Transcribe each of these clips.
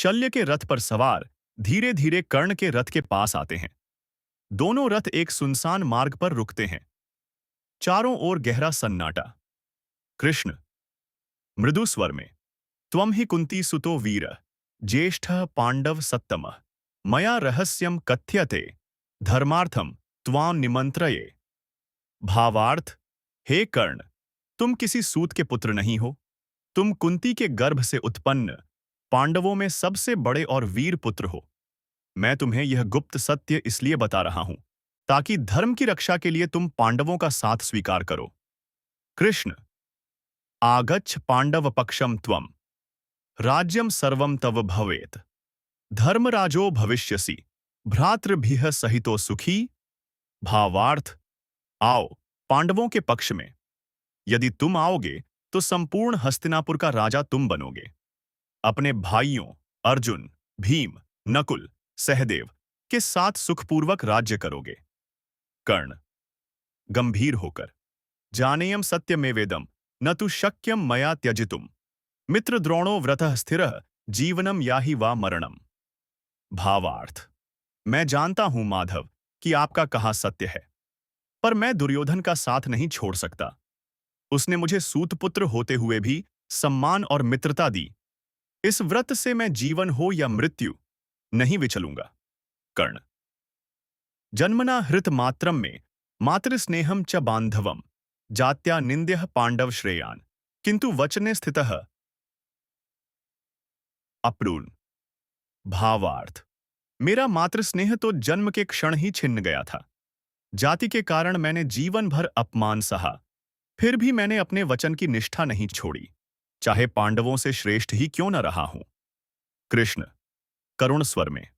शल्य के रथ पर सवार धीरे धीरे कर्ण के रथ के पास आते हैं। दोनों रथ एक सुनसान मार्ग पर रुकते हैं। चारों ओर गहरा सन्नाटा। कृष्ण मृदु स्वर में, त्वं हि कुंती सुतो वीर ज्येष्ठः पांडव सत्तमः मया रहस्यम कथ्यते धर्मार्थम त्वां निमंत्रये। भावार्थ, हे कर्ण, तुम किसी सूत के पुत्र नहीं हो। तुम कुंती के गर्भ से उत्पन्न पांडवों में सबसे बड़े और वीर पुत्र हो। मैं तुम्हें यह गुप्त सत्य इसलिए बता रहा हूं ताकि धर्म की रक्षा के लिए तुम पांडवों का साथ स्वीकार करो। कृष्ण आगच्छ पांडव पक्षम त्वम राज्यम सर्वम तव भवेत धर्मराजो भविष्यसि भ्रातृभिः सहितो सुखी। भावार्थ, आओ पांडवों के पक्ष में। यदि तुम आओगे तो संपूर्ण हस्तिनापुर का राजा तुम बनोगे। अपने भाइयों अर्जुन, भीम, नकुल, सहदेव के साथ सुखपूर्वक राज्य करोगे। कर्ण गंभीर होकर, जानेयम सत्यमेवेदम न तु शक्यम मया त्यजितुम मित्रद्रोणो व्रतः स्थिरः जीवनम याहि वा मरणम। भावार्थ, मैं जानता हूं माधव कि आपका कहा सत्य है, पर मैं दुर्योधन का साथ नहीं छोड़ सकता। उसने मुझे सूतपुत्र होते हुए भी सम्मान और मित्रता दी। इस व्रत से मैं जीवन हो या मृत्यु नहीं विचलूंगा। कर्ण जन्मना हृत मात्रम में मातृस्नेहम च बांधवम जात्या निंद्यः पांडव श्रेयान किंतु वचने स्थितः अप्रून। भावार्थ, मेरा मातृस्नेह तो जन्म के क्षण ही छिन्न गया था। जाति के कारण मैंने जीवन भर अपमान सहा, फिर भी मैंने अपने वचन की निष्ठा नहीं छोड़ी, चाहे पांडवों से श्रेष्ठ ही क्यों न रहा हूं। कृष्ण करुण स्वर में,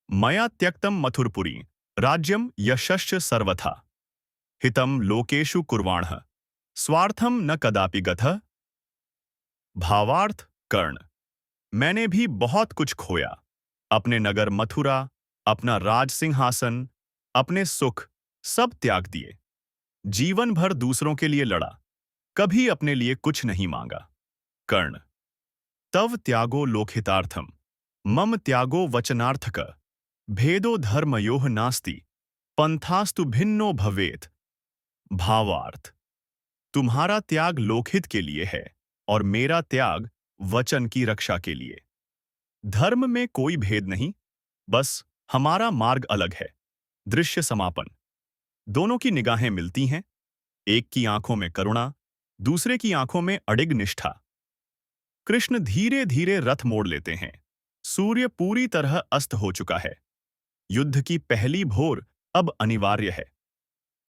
मया त्यक्तम मथुरपुरी राज्यम यशश्च सर्वथा हितम लोकेषु कुर्वाणः स्वार्थम न कदापि गतः। भावार्थ, कर्ण मैंने भी बहुत कुछ खोया। अपने नगर मथुरा, अपना राज सिंहासन, अपने सुख सब त्याग दिए। जीवन भर दूसरों के लिए लड़ा, कभी अपने लिए कुछ नहीं मांगा। कर्ण तव त्यागो लोकहितार्थम मम त्यागो वचनार्थक भेदो धर्मयोः नास्ति पंथास्तु भिन्नो भवेत। भावार्थ, तुम्हारा त्याग लोकहित के लिए है और मेरा त्याग वचन की रक्षा के लिए। धर्म में कोई भेद नहीं, बस हमारा मार्ग अलग है। दृश्य समापन। दोनों की निगाहें मिलती हैं, एक की आंखों में करुणा, दूसरे की आंखों में अडिग निष्ठा। कृष्ण धीरे धीरे रथ मोड़ लेते हैं। सूर्य पूरी तरह अस्त हो चुका है। युद्ध की पहली भोर अब अनिवार्य है।